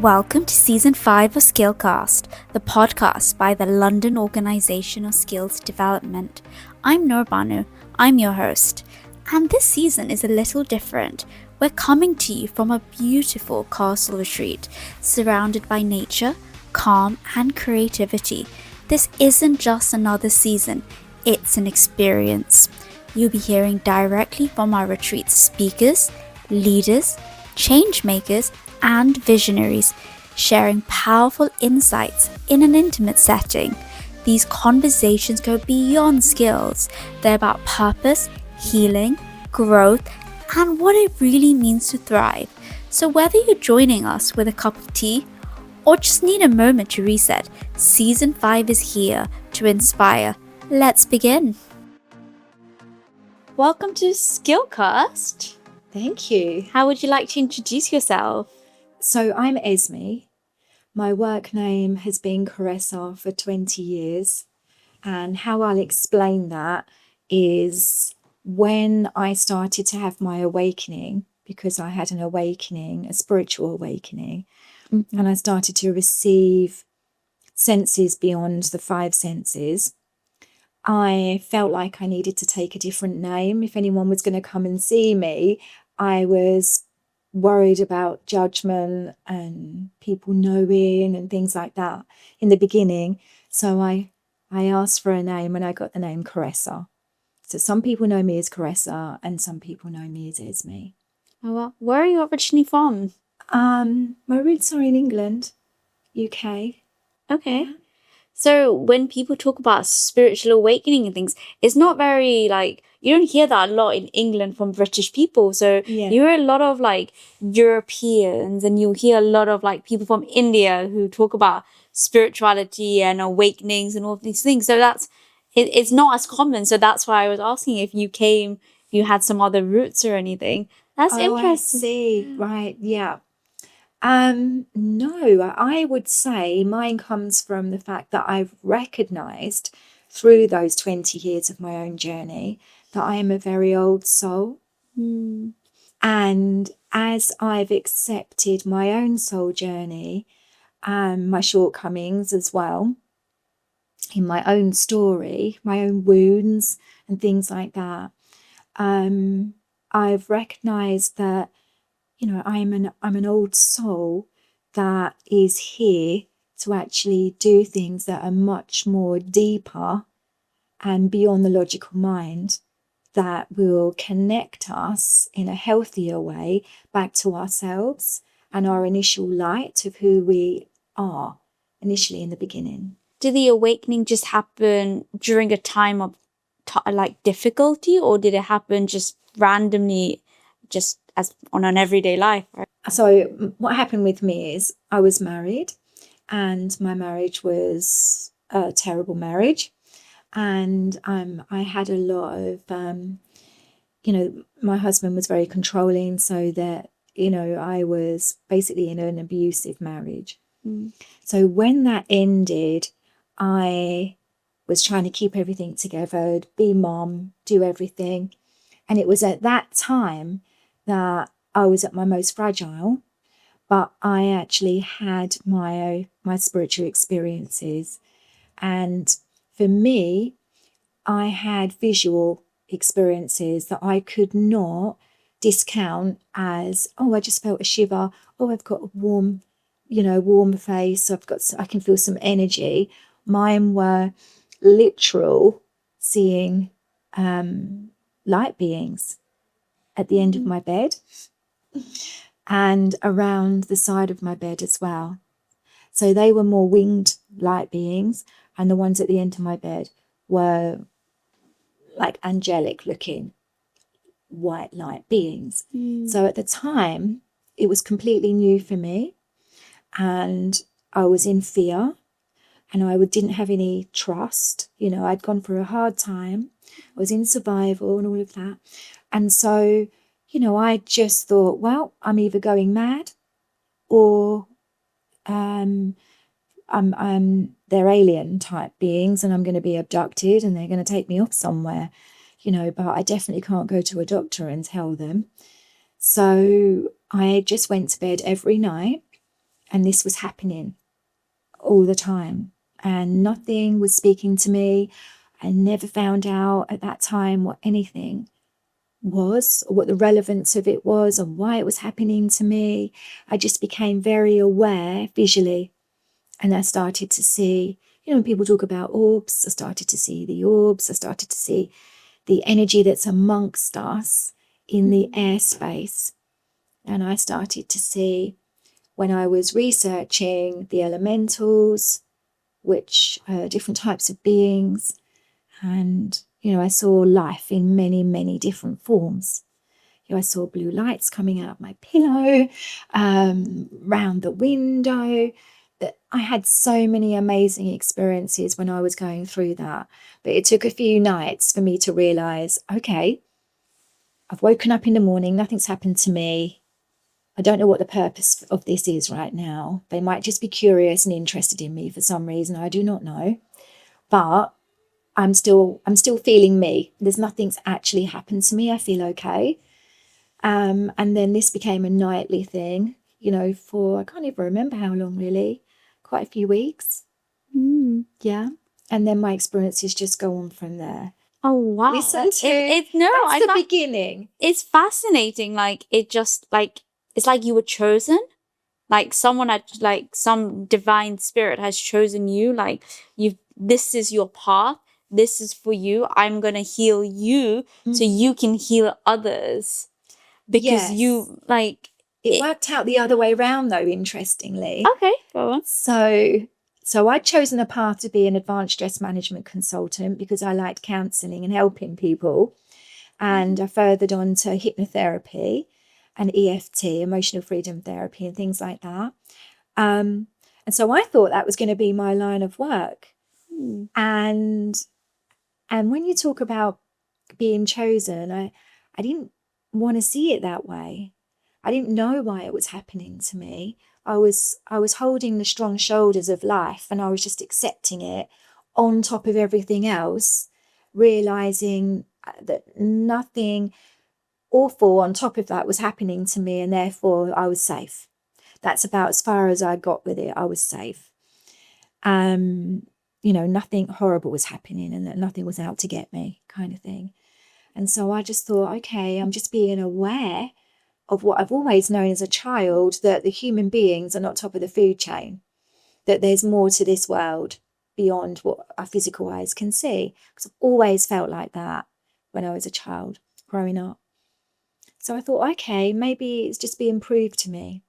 Welcome to Season 5 of Skillcast, the podcast by the London Organisation of Skills Development. I'm Nurbanu, I'm your host, and this season is a little different. We're coming to you from a beautiful castle retreat, surrounded by nature, calm, and creativity. This isn't just another season, it's an experience. You'll be hearing directly from our retreat speakers, leaders, change makers, and visionaries, sharing powerful insights in an intimate setting. These conversations go beyond skills. They're about purpose, healing, growth, and what it really means to thrive. So whether you're joining us with a cup of tea or just need a moment to reset, Season 5 is here to inspire. Let's begin. Welcome to Skillcast. Thank you. How would you like to introduce yourself? So I'm Esme. My work name has been Caressa for 20 years. And how I'll explain that is when I started to have my awakening, because I had an awakening, a spiritual awakening, and I started to receive senses beyond the five senses, I felt like I needed to take a different name. If anyone was going to come and see me, I was worried about judgment and people knowing and things like that in the beginning. So I asked for a name and I got the name Caressa. So some people know me as Caressa and some people know me as Esme. Oh, well, where are you originally from? My roots are in England, UK. Okay. Yeah. So when people talk about spiritual awakening and things, it's not very you don't hear that a lot in England from British people. So you hear a lot of Europeans, and you hear a lot of people from India who talk about spirituality and awakenings and all of these things. So it's not as common. So that's why I was asking if you had some other roots or anything. That's interesting. I see. Right. Yeah. No, I would say mine comes from the fact that I've recognized through those 20 years of my own journey that I am a very old soul. And as I've accepted my own soul journey and my shortcomings as well, in my own story, my own wounds and things like that, I've recognized that I'm an old soul that is here to actually do things that are much more deeper and beyond the logical mind, that will connect us in a healthier way back to ourselves and our initial light of who we are initially in the beginning. Did the awakening just happen during a time of difficulty, or did it happen just randomly, just as on an everyday life? Right? So what happened with me is I was married, and my marriage was a terrible marriage. And I had a lot of, my husband was very controlling, so that, I was basically in an abusive marriage. So when that ended, I was trying to keep everything together, be mom, do everything. And it was at that time that I was at my most fragile, but I actually had my spiritual experiences. And for me, I had visual experiences that I could not discount as, oh, I just felt a shiver. Oh, I've got a warm face. I can feel some energy. Mine were literal seeing light beings at the end of my bed and around the side of my bed as well. So they were more winged light beings, and the ones at the end of my bed were like angelic looking white light beings. So at the time, it was completely new for me, and I was in fear, and I didn't have any trust. I'd gone through a hard time. I was in survival and all of that. And so, I just thought, well, I'm either going mad or they're alien type beings, and I'm going to be abducted and they're going to take me off somewhere, but I definitely can't go to a doctor and tell them. So I just went to bed every night And this was happening all the time. And nothing was speaking to me. I never found out at that time what anything was, or what the relevance of it was, and why it was happening to me. I just became very aware visually. And I started to see, when people talk about orbs, I started to see the orbs. I started to see the energy that's amongst us in the airspace. And I started to see, when I was researching the elementals, which are different types of beings, and, I saw life in many, many different forms. I saw blue lights coming out of my pillow, round the window. That I had so many amazing experiences when I was going through that. But it took a few nights for me to realize, okay, I've woken up in the morning, nothing's happened to me. I don't know what the purpose of this is right now. They might just be curious and interested in me for some reason. I do not know. But I'm still feeling me. There's nothing's actually happened to me. I feel okay. And then this became a nightly thing, for, I can't even remember how long, really, quite a few weeks. Yeah. And then my experiences just go on from there. Oh, wow. Listen to that's the beginning. It's fascinating. Like, it's like you were chosen. Like someone had, like some divine spirit has chosen you. Like, this is your path. This is for you. I'm going to heal you so you can heal others. Because you, like... It worked out the other way around, though, interestingly. Okay, go on. So I'd chosen a path to be an advanced stress management consultant because I liked counselling and helping people. And I furthered on to hypnotherapy and EFT, emotional freedom therapy, and things like that. And so I thought that was going to be my line of work. And when you talk about being chosen, I didn't want to see it that way. I didn't know why it was happening to me. I was holding the strong shoulders of life, and I was just accepting it on top of everything else, realizing that nothing awful on top of that was happening to me, and therefore I was safe. That's about as far as I got with it. I was safe. Nothing horrible was happening, and that nothing was out to get me, kind of thing. And so I just thought, okay, I'm just being aware of what I've always known as a child, that the human beings are not top of the food chain, that there's more to this world beyond what our physical eyes can see. Because I've always felt like that when I was a child growing up. So I thought, okay, maybe it's just being proved to me.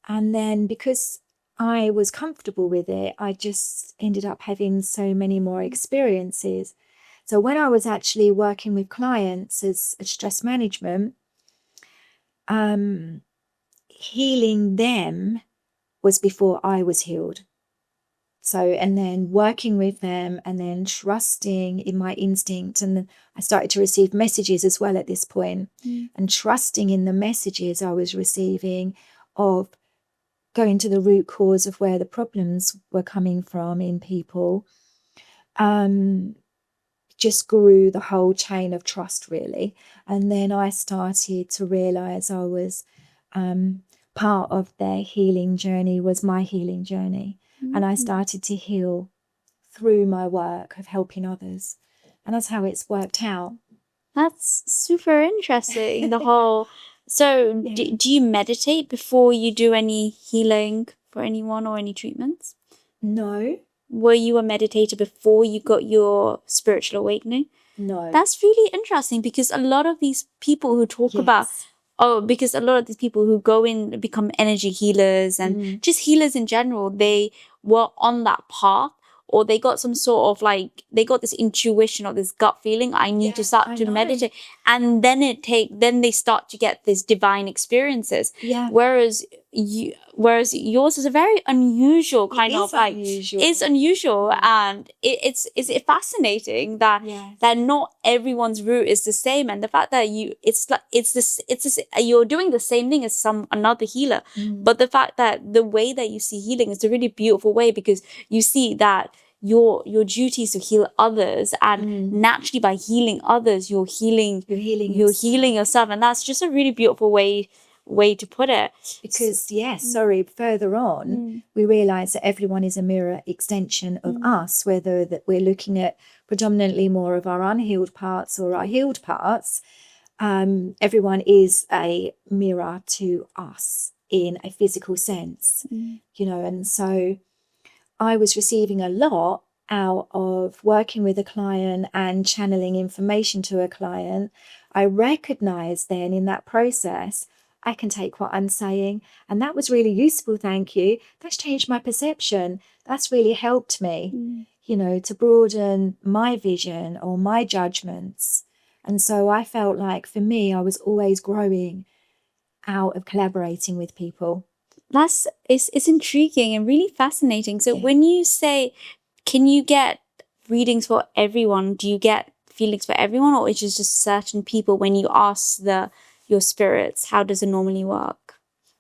And then because I was comfortable with it, I just ended up having so many more experiences. So when I was actually working with clients as stress management, healing them was before I was healed. So, and then working with them, and then trusting in my instinct. And then I started to receive messages as well at this point, and trusting in the messages I was receiving of going to the root cause of where the problems were coming from in people. Just grew the whole chain of trust, really. And then I started to realize I was part of their healing journey, was my healing journey. And I started to heal through my work of helping others. And that's how it's worked out. That's super interesting. The whole... So do you meditate before you do any healing for anyone or any treatments? No. Were you a meditator before you got your spiritual awakening? No. That's really interesting, because a lot of these people who talk about... because a lot of these people who go in, become energy healers and just healers in general, they were on that path, or they got some sort of, like, they got this intuition or this gut feeling, I need to start to meditate. And then then they start to get these divine experiences. Yeah. Whereas yours is a very unusual kind of, like, it's unusual. And it's fascinating that that not everyone's route is the same, and the fact that you're doing the same thing as another healer, but the fact that the way that you see healing is a really beautiful way, because you see that your duty is to heal others, and naturally by healing others you're healing yourself, and that's just a really beautiful way way to put it. Because, further on, we realise that everyone is a mirror extension of us, whether that we're looking at predominantly more of our unhealed parts or our healed parts. Everyone is a mirror to us in a physical sense, and so I was receiving a lot out of working with a client and channeling information to a client. I recognized then in that process, I can take what I'm saying. And that was really useful. Thank you. That's changed my perception. That's really helped me, to broaden my vision or my judgments. And so I felt like for me, I was always growing out of collaborating with people. It's intriguing and really fascinating. So when you say, can you get readings for everyone? Do you get feelings for everyone, or is it just certain people when you ask your spirits? How does it normally work?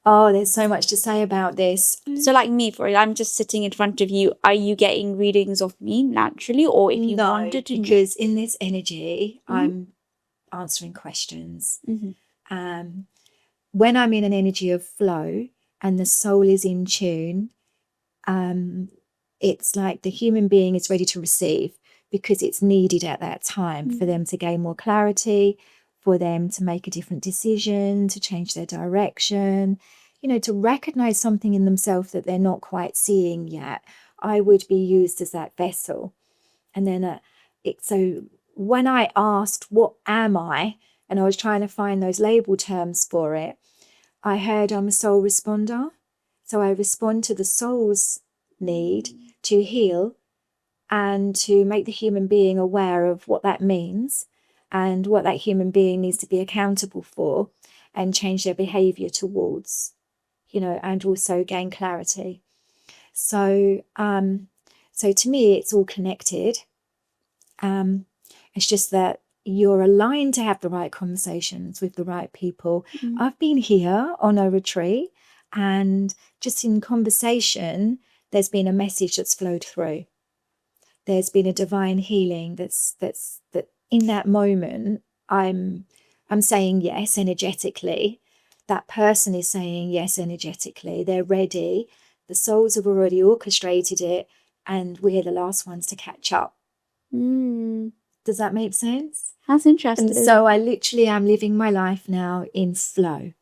Oh, there's so much to say about this. So like me, I'm just sitting in front of you. Are you getting readings of me naturally, or if you wanted to? Because in this energy, I'm answering questions. When I'm in an energy of flow and the soul is in tune, it's like the human being is ready to receive because it's needed at that time for them to gain more clarity, for them to make a different decision, to change their direction, to recognize something in themselves that they're not quite seeing yet. I would be used as that vessel. And then so when I asked, what am I? And I was trying to find those label terms for it, I heard I'm a soul responder. So I respond to the soul's need to heal and to make the human being aware of what that means and what that human being needs to be accountable for and change their behavior towards, and also gain clarity. So, so to me, it's all connected. It's just that you're aligned to have the right conversations with the right people. I've been here on a retreat, and just in conversation, there's been a message that's flowed through. There's been a divine healing that in that moment, I'm saying yes energetically. That person is saying yes energetically. They're ready. The souls have already orchestrated it, and we're the last ones to catch up. Does that make sense? That's interesting. And so I literally am living my life now in flow.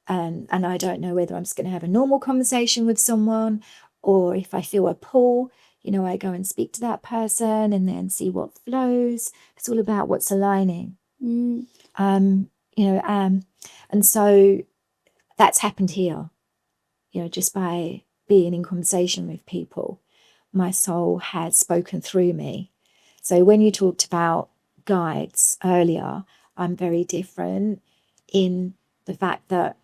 And I don't know whether I'm just going to have a normal conversation with someone, or if I feel a pull, I go and speak to that person and then see what flows. It's all about what's aligning. And so that's happened here, just by being in conversation with people. My soul has spoken through me. So when you talked about guides earlier, I'm very different in the fact that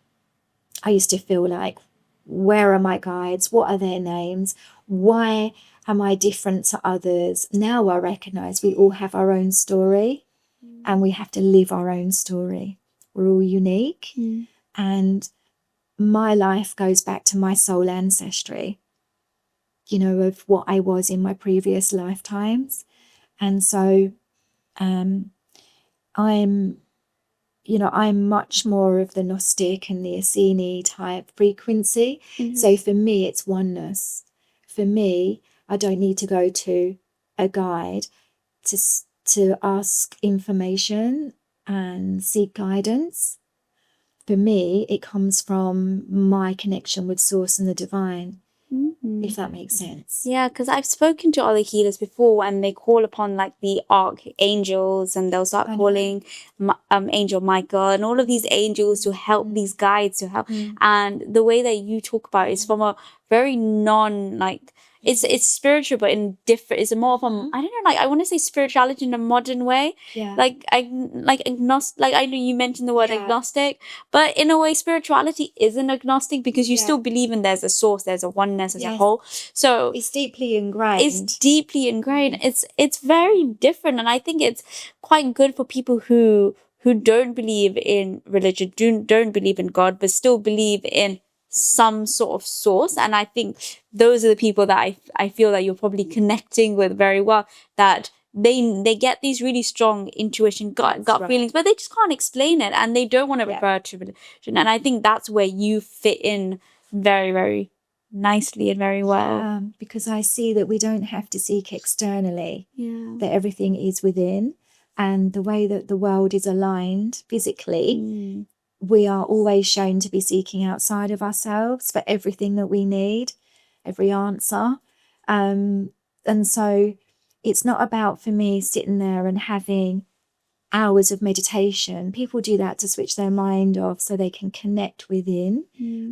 I used to feel like, where are my guides? What are their names? Why am I different to others? Now I recognize we all have our own story and we have to live our own story. We're all unique. And my life goes back to my soul ancestry, of what I was in my previous lifetimes. And so I'm much more of the Gnostic and the Essene type frequency. So for me, it's oneness. For me, I don't need to go to a guide to ask information and seek guidance. For me, it comes from my connection with Source and the Divine. If that makes sense. Yeah, because I've spoken to other healers before, and they call upon like the archangels, and they'll start calling Angel Michael and all of these angels to help, these guides to help. And the way that you talk about it is from a very it's spiritual, but in different. It's more of I don't know, I want to say spirituality in a modern way. Yeah. Like agnostic. I know you mentioned the word agnostic, but in a way, spirituality isn't agnostic because you still believe in there's a source, there's a oneness as a whole. So it's deeply ingrained. It's very different, and I think it's quite good for people who don't believe in religion, don't believe in God, but still believe in some sort of source. And I think those are the people that I feel that you're probably connecting with very well, that they get these really strong intuition, gut right. feelings, but they just can't explain it, and they don't want to Yeah. refer to religion. And I think that's where you fit in very, very nicely and very well. Because I see that we don't have to seek externally, Yeah. that everything is within, and the way that the world is aligned physically, we are always shown to be seeking outside of ourselves for everything that we need, every answer. And so it's not about, for me, sitting there and having hours of meditation. People do that to switch their mind off so they can connect within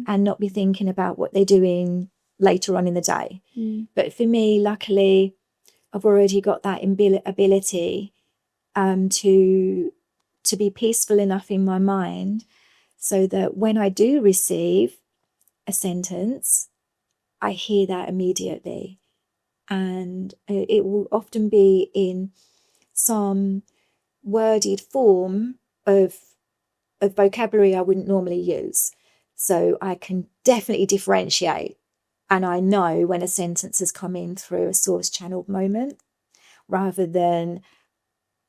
and not be thinking about what they're doing later on in the day. But for me, luckily, I've already got that ability to be peaceful enough in my mind so that when I do receive a sentence, I hear that immediately. And it will often be in some worded form of vocabulary I wouldn't normally use. So I can definitely differentiate. And I know when a sentence has come in through a source channeled moment rather than,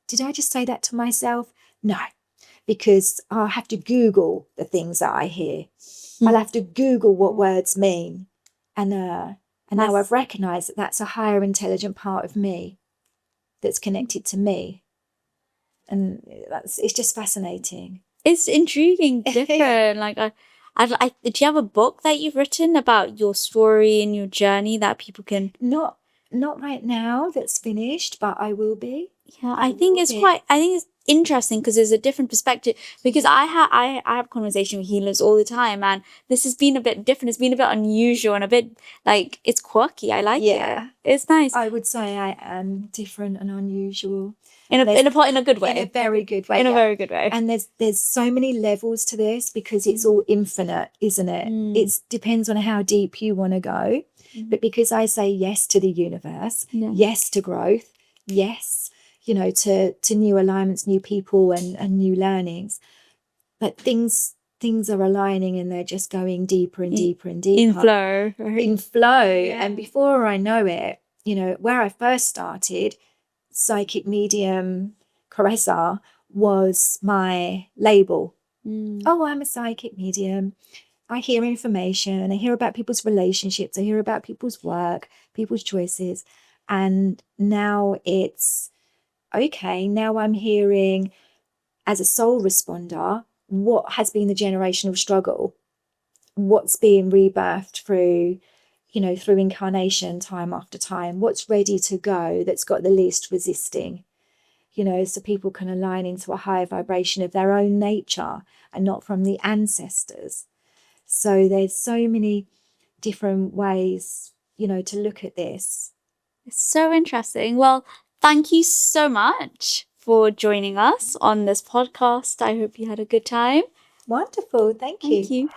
did I just say that to myself? No, because I'll have to Google the things that I hear. I'll have to Google what words mean. And now I've recognized that that's a higher intelligent part of me that's connected to me. And it's just fascinating. It's intriguing, different. Like, do you have a book that you've written about your story and your journey that people can? Not right now that's finished, but I will be. Yeah, I think it's interesting because there's a different perspective, because I have conversation with healers all the time, and this has been a bit different. It's been a bit unusual and a bit like, it's quirky. I like it. It's nice. I would say I am different and unusual. In a good way. In a very good way. In a very good way. And there's so many levels to this because it's all infinite, isn't it? It depends on how deep you want to go. But because I say yes to the universe, yes to growth, yes, to new alignments, new people and new learnings, but things are aligning and they're just going deeper and deeper and deeper. In flow. Right? In flow. Yeah. And before I know it, where I first started, psychic medium Caressa was my label. Oh, I'm a psychic medium. I hear information. I hear about people's relationships. I hear about people's work, people's choices. And now it's, okay, now I'm hearing, as a soul responder, what has been the generational struggle? What's being rebirthed through incarnation time after time? What's ready to go that's got the least resisting? So people can align into a higher vibration of their own nature and not from the ancestors. So there's so many different ways, to look at this. It's so interesting. Well, thank you so much for joining us on this podcast. I hope you had a good time. Wonderful. Thank you. Thank you.